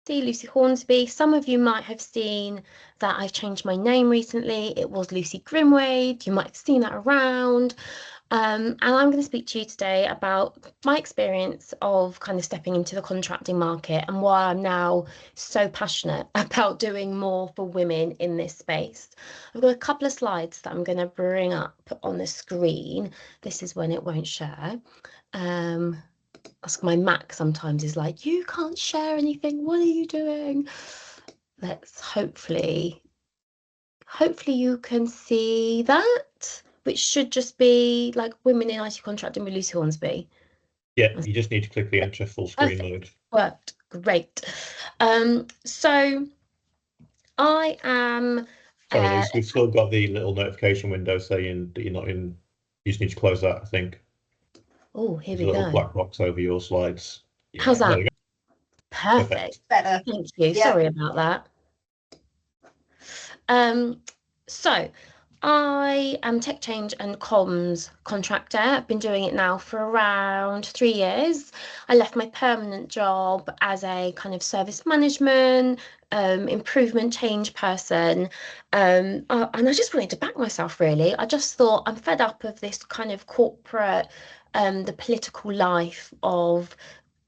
Lucy Hornsby. Some of you might have seen that I've changed my name recently. It was Lucy Grimwade. You might have seen that around. And I'm going to speak to you today about my experience of kind of stepping into the contracting market and why I'm now so passionate about doing more for women in this space. I've got a couple of slides that I'm going to bring up on the screen. This is when it won't share. My Mac sometimes is like, you can't share anything. What are you doing? Let's hopefully you can see that, which should just be like Women in IT Contracting with Lucy Hornsby. Yeah, you just need to click the enter full screen mode. Worked great. So I am. Sorry, Lucy, we've still got the little notification window saying that you're not in. You just need to close that, I think. Oh, here There's we a little go. black box over your slides. Yeah, How's that? there we go. Perfect. Better. Thank you. Yeah. Sorry about that. So I am tech change and comms contractor. I've been doing it now for around 3 years. I left my permanent job as a kind of service management, improvement change person. And I just wanted to back myself really. I just thought I'm fed up of this kind of corporate, the political life of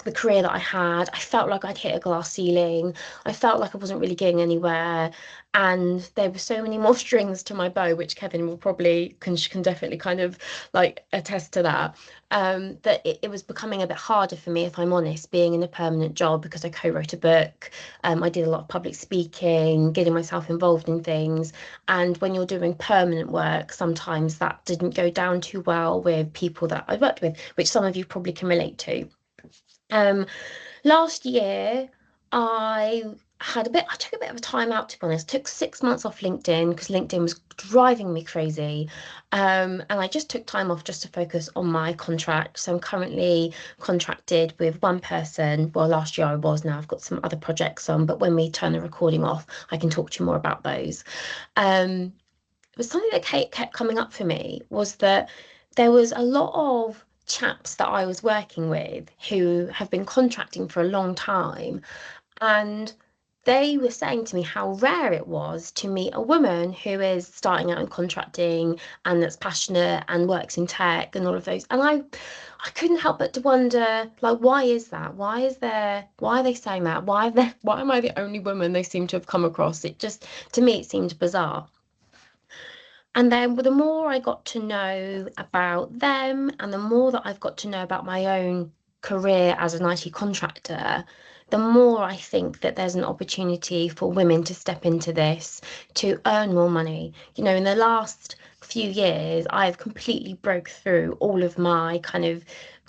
the career that I had. I felt like I'd hit a glass ceiling. I felt like I wasn't really getting anywhere. And there were so many more strings to my bow, which Kevin will probably can definitely kind of like attest to that. That it was becoming a bit harder for me, if I'm honest, being in a permanent job because I co-wrote a book. I did a lot of public speaking, getting myself involved in things. And when you're doing permanent work, sometimes that didn't go down too well with people that I worked with, which some of you probably can relate to. Last year, I I took a bit of a time out, to be honest. Took 6 months off LinkedIn because LinkedIn was driving me crazy. And I just took time off just to focus on my contract. So I'm currently contracted with one person. Well, last year I was, now I've got some other projects on, but when we turn the recording off, I can talk to you more about those. Um, but something that kept coming up for me was that there was a lot of chaps that I was working with who have been contracting for a long time, and they were saying to me how rare it was to meet a woman who is starting out in contracting and that's passionate and works in tech and all of those. And I couldn't help but to wonder, like, why is that? Why are they saying that? Why am I the only woman they seem to have come across? It just, to me, it seemed bizarre. And then the more I got to know about them and the more that I've got to know about my own career as an IT contractor, the more I think that there's an opportunity for women to step into this to earn more money. You know, in the last few years, I've completely broke through all of my kind of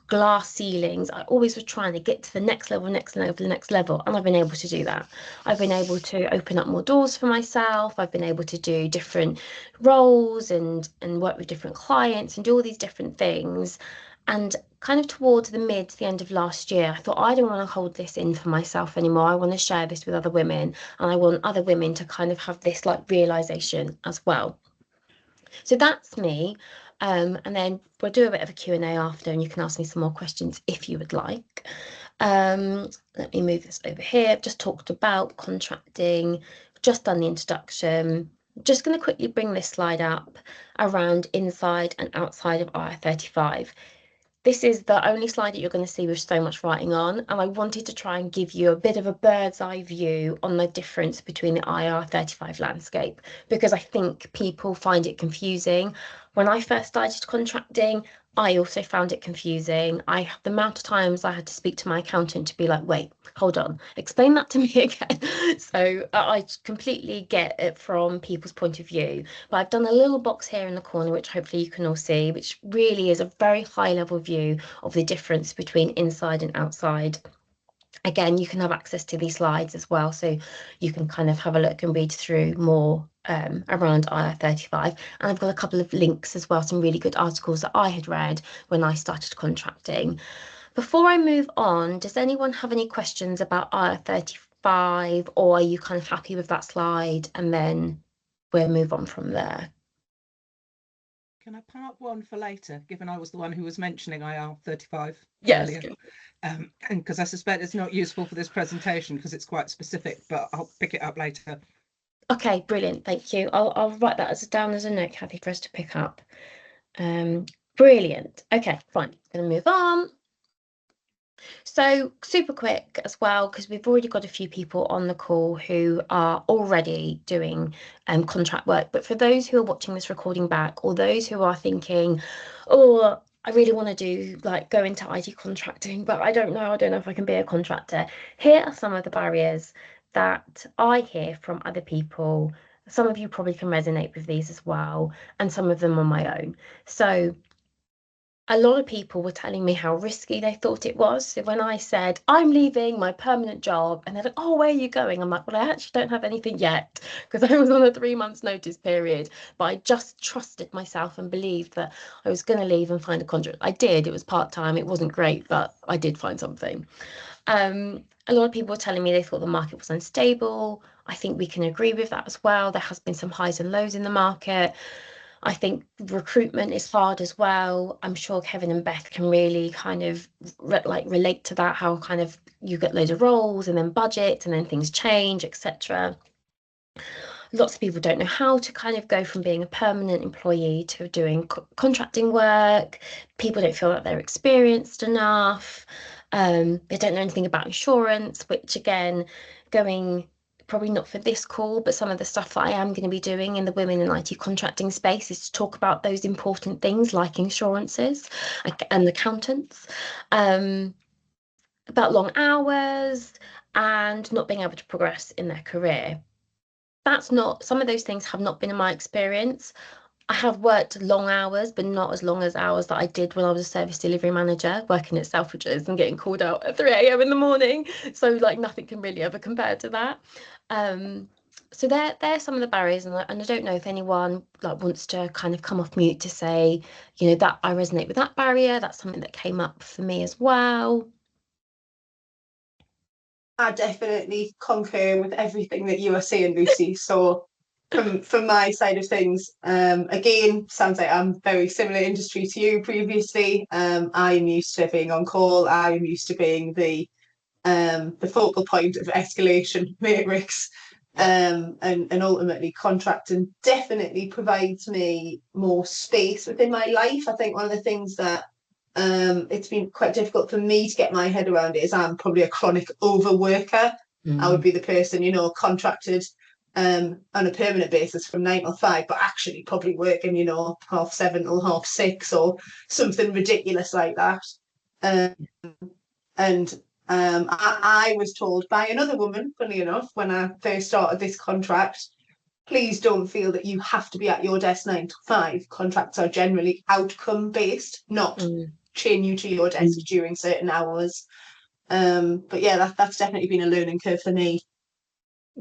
glass ceilings. I always was trying to get to the next level, next level, next level, and I've been able to do that. I've been able to open up more doors for myself. I've been able to do different roles and work with different clients and do all these different things. And kind of towards the end of last year, I thought I don't want to hold this in for myself anymore. I want to share this with other women, and I want other women to kind of have this like realization as well. So that's me. And then we'll do a bit of a Q&A after, and you can ask me some more questions if you would like. Let me move this over here. I've just talked about contracting, just done the introduction. Just going to quickly bring this slide up around inside and outside of IR35. This is the only slide that you're going to see with so much writing on, and I wanted to try and give you a bit of a bird's eye view on the difference between the IR35 landscape, because I think people find it confusing. When I first started contracting, I also found it confusing. The amount of times I had to speak to my accountant to be like, wait, hold on, explain that to me again. So I completely get it from people's point of view. But I've done a little box here in the corner, which hopefully you can all see, which really is a very high level view of the difference between inside and outside. Again, you can have access to these slides as well, so you can kind of have a look and read through more around IR35. And I've got a couple of links as well, some really good articles that I had read when I started contracting. Before I move on, does anyone have any questions about IR35, or are you kind of happy with that slide? And then we'll move on from there. Can I park one for later, given I was the one who was mentioning IR35 Yes. earlier? Because I suspect it's not useful for this presentation because it's quite specific, but I'll pick it up later. Okay, brilliant. Thank you. I'll write that down as a note, Kathy, for us to pick up. Brilliant. Okay, fine. Gonna move on. So super quick as well, because we've already got a few people on the call who are already doing contract work. But for those who are watching this recording back, or those who are thinking, oh, I really want to do go into IT contracting, but I don't know if I can be a contractor. Here are some of the barriers that I hear from other people. Some of you probably can resonate with these as well, and some of them on my own. So a lot of people were telling me how risky they thought it was. So when I said, I'm leaving my permanent job, and they're like, oh, where are you going? I'm like, well, I actually don't have anything yet because I was on a 3 months notice period, but I just trusted myself and believed that I was going to leave and find a contract. I did. It was part-time. It wasn't great, but I did find something. A lot of people were telling me they thought the market was unstable. I think we can agree with that as well. There has been some highs and lows in the market. I think recruitment is hard as well. I'm sure Kevin and Beth can really kind of relate to that, how kind of you get loads of roles and then budget and then things change, etc. Lots of people don't know how to kind of go from being a permanent employee to doing contracting work. People don't feel that they're experienced enough. They don't know anything about insurance, which again, going probably not for this call, but some of the stuff that I am going to be doing in the women in IT contracting space is to talk about those important things like insurances and accountants, about long hours and not being able to progress in their career. Some of those things have not been in my experience. I have worked long hours, but not as long as hours that I did when I was a service delivery manager working at Selfridges and getting called out at 3 a.m. in the morning. So nothing can really ever compare to that. So they're some of the barriers, and I don't know if anyone wants to kind of come off mute to say, that I resonate with that barrier. That's something that came up for me as well. I definitely concur with everything that you are saying, Lucy. So from my side of things, again, sounds like I'm very similar industry to you previously. I am used to being on call. I am used to being the focal point of escalation matrix. And ultimately contracting definitely provides me more space within my life. I think one of the things that it's been quite difficult for me to get my head around it is I'm probably a chronic overworker. I would be the person, contracted on a permanent basis from 9 till 5, but actually probably working, 7:30 till 6:30 or something ridiculous like that. I was told by another woman, funnily enough, when I first started this contract, please don't feel that you have to be at your desk 9 till 5. Contracts are generally outcome based, not chain you to your desk during certain hours. But yeah, that's definitely been a learning curve for me.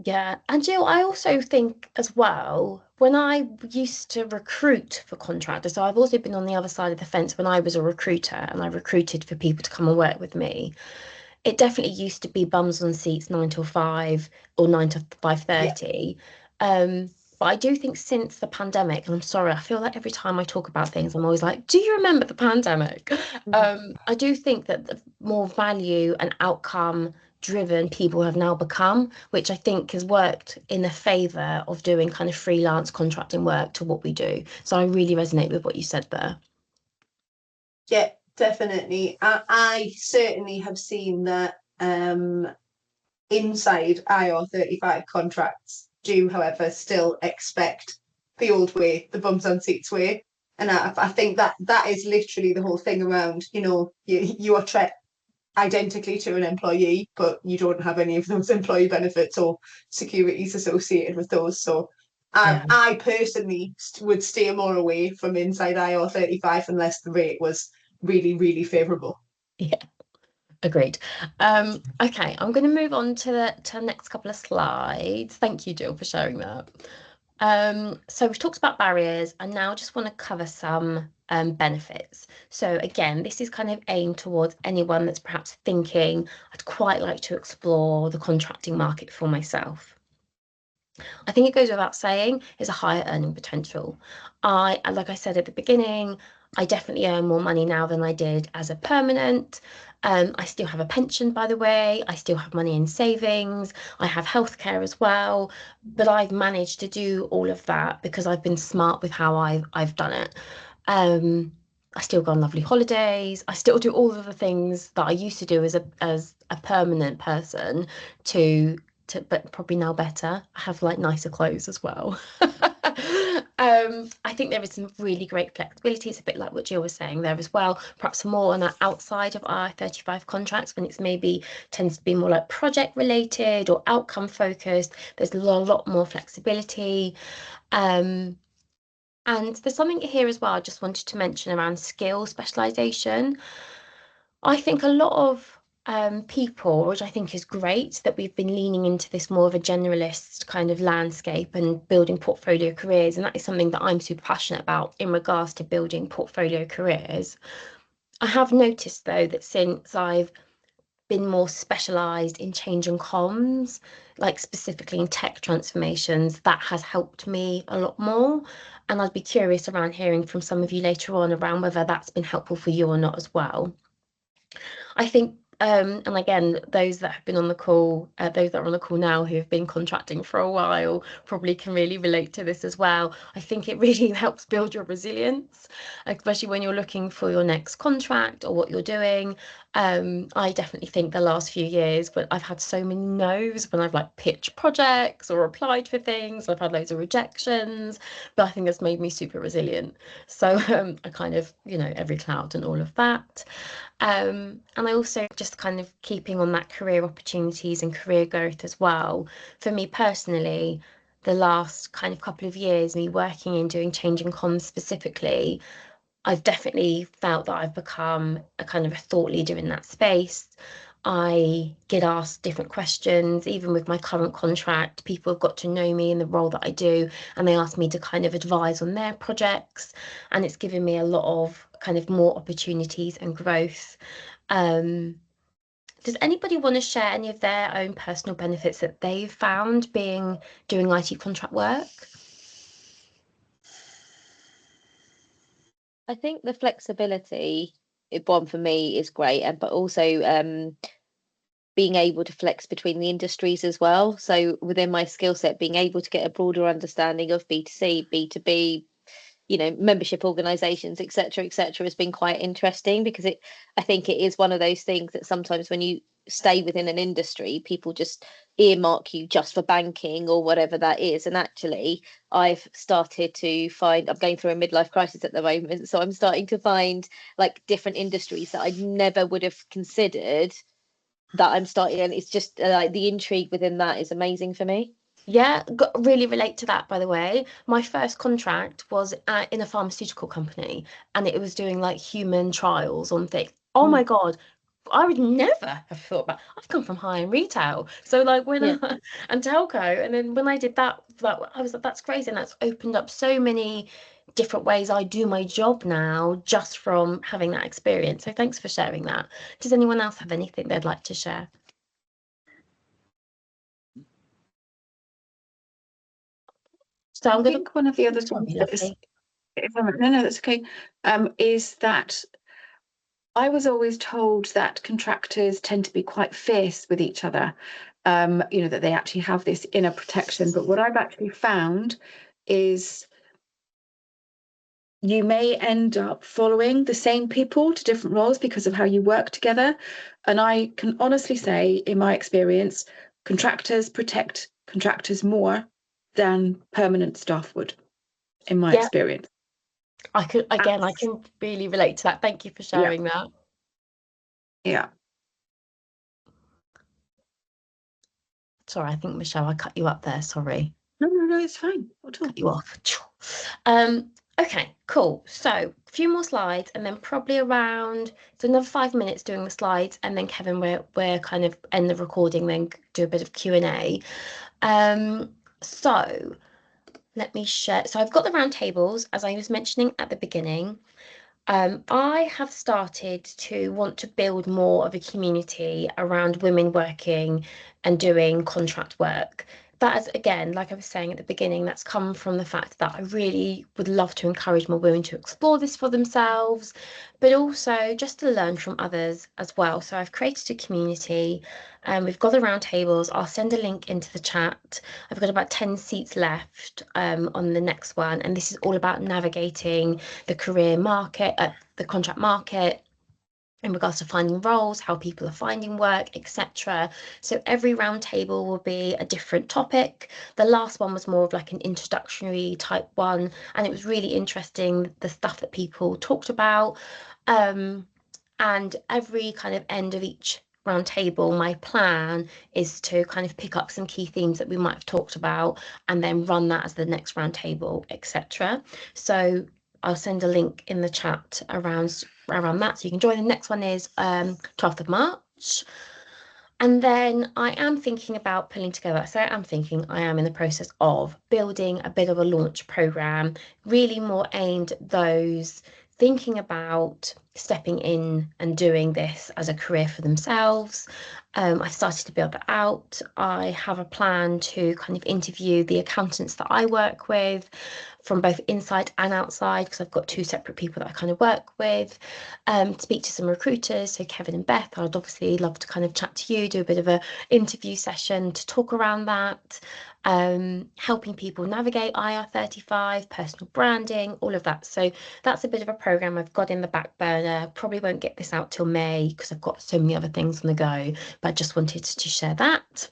Yeah, and Jill, I also think as well, when I used to recruit for contractors, so I've also been on the other side of the fence when I was a recruiter and I recruited for people to come and work with me. It definitely used to be bums on seats 9 till 5 or 9 to 5:30. But I do think since the pandemic, and I'm sorry, I feel like every time I talk about things, I'm always like, do you remember the pandemic? I do think that the more value and outcome driven people have now become, which I think has worked in the favour of doing kind of freelance contracting work to what we do. So I really resonate with what you said there. Yeah, definitely. I certainly have seen that inside IR35 contracts do, however, still expect the old way, the bums on seats way. And I think that is literally the whole thing around, you are treated identically to an employee, but you don't have any of those employee benefits or securities associated with those. So I personally would steer more away from inside IR35 unless the rate was really, really favourable. Yeah. Agreed. Okay, I'm going to move on to the next couple of slides. Thank you, Jill, for sharing that. So we've talked about barriers, and now just want to cover some benefits. So again, this is kind of aimed towards anyone that's perhaps thinking, I'd quite like to explore the contracting market for myself. I think it goes without saying, is a higher earning potential. Like I said at the beginning, I definitely earn more money now than I did as a permanent. I still have a pension, by the way. I still have money in savings. I have healthcare as well. But I've managed to do all of that because I've been smart with how I've done it. I still go on lovely holidays. I still do all of the things that I used to do as a permanent person to but probably now better. I have like nicer clothes as well. I think there is some really great flexibility. It's a bit like what Jill was saying there as well. Perhaps more on that outside of our 35 contracts when it's maybe tends to be more like project related or outcome focused. There's a lot more flexibility. And there's something here as well I just wanted to mention around skill specialization. I think a lot of people, which I think is great, that we've been leaning into this more of a generalist kind of landscape and building portfolio careers. And that is something that I'm super passionate about in regards to building portfolio careers. I have noticed, though, that since I've been more specialized in change and comms, like specifically in tech transformations, that has helped me a lot more. And I'd be curious around hearing from some of you later on around whether that's been helpful for you or not as well. I think, and again, those that have been on the call, those that are on the call now who have been contracting for a while probably can really relate to this as well. I think it really helps build your resilience, especially when you're looking for your next contract or what you're doing. I definitely think the last few years, but I've had so many no's when I've like pitched projects or applied for things. I've had loads of rejections, but I think that's made me super resilient. So I kind of, every cloud and all of that. And I also just kind of keeping on that career opportunities and career growth as well. For me personally, the last kind of couple of years, me working in doing change and comms specifically, I've definitely felt that I've become a kind of a thought leader in that space. I get asked different questions, even with my current contract. People have got to know me in the role that I do, and they ask me to kind of advise on their projects. And it's given me a lot of kind of more opportunities and growth. Does anybody want to share any of their own personal benefits that they've found doing IT contract work? I think the flexibility, one for me, is great, but also being able to flex between the industries as well. So within my skill set, being able to get a broader understanding of B2C, B2B, membership organizations, etc., has been quite interesting because I think it is one of those things that sometimes when you stay within an industry, people just earmark you just for banking or whatever that is. And actually, I've started to find, I'm going through a midlife crisis at the moment, so I'm starting to find like different industries that I never would have considered that I'm starting, and it's just like the intrigue within that is amazing for me. Yeah, really relate to that, by the way. My first contract was in a pharmaceutical company, and it was doing like human trials on things. Oh my God, I would never have thought about. I've come from high-end retail, so like and telco, and then when I did that, I was like, that's crazy, and that's opened up so many different ways I do my job now just from having that experience. So thanks for sharing that. Does anyone else have anything they'd like to share? So I think one of the other things that is, no, that's okay, is that I was always told that contractors tend to be quite fierce with each other, that they actually have this inner protection. But what I've actually found is you may end up following the same people to different roles because of how you work together. And I can honestly say, in my experience, contractors protect contractors more than permanent staff would, in my experience. I can really relate to that. Thank you for sharing that. Yeah. Sorry, I think, Michelle, I cut you up there. Sorry. No, it's fine. I'll cut you off. Okay, cool. So a few more slides, and then probably around another 5 minutes doing the slides, and then Kevin, we're kind of end the recording, then do a bit of Q&A. So let me share. So I've got the round tables, as I was mentioning at the beginning. I have started to want to build more of a community around women working and doing contract work. that is, again, like I was saying at the beginning, that's come from the fact that I really would love to encourage more women to explore this for themselves, but also just to learn from others as well. So I've created a community, and we've got the roundtables. I'll send a link into the chat. I've got about 10 seats left on the next one, and this is all about navigating the career market, the contract market, in regards to finding roles, how people are finding work, etc. So every roundtable will be a different topic. The last one was more of like an introductory type one, and it was really interesting, the stuff that people talked about. And every kind of end of each roundtable, my plan is to kind of pick up some key themes that we might have talked about and then run that as the next roundtable, etc. So I'll send a link in the chat around that, so you can join. The next one is 12th of March. And then I am thinking about pulling together, so I am in the process of building a bit of a launch program, really more aimed at those thinking about stepping in and doing this as a career for themselves. I've started to build that out. I have a plan to kind of interview the accountants that I work with from both inside and outside, because I've got 2 separate people that I kind of work with, speak to some recruiters, so Kevin and Beth. I'd obviously love to kind of chat to you, do a bit of a interview session to talk around that, helping people navigate IR35, personal branding, all of that. So that's a bit of a program I've got in the back burner. Probably won't get this out till May because I've got so many other things on the go, but I just wanted to share that.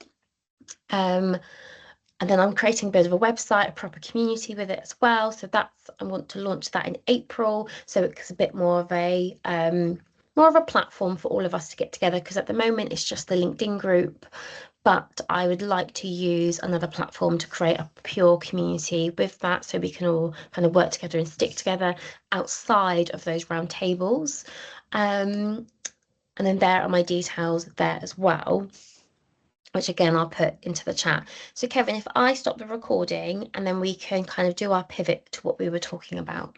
And then I'm creating a bit of a website, a proper community with it as well. So I want to launch that in April. So it's a bit more of a platform for all of us to get together, because at the moment it's just the LinkedIn group. But I would like to use another platform to create a pure community with that, so we can all kind of work together and stick together outside of those roundtables. And then there are my details there as well, which again I'll put into the chat. So Kevin, if I stop the recording and then we can kind of do our pivot to what we were talking about.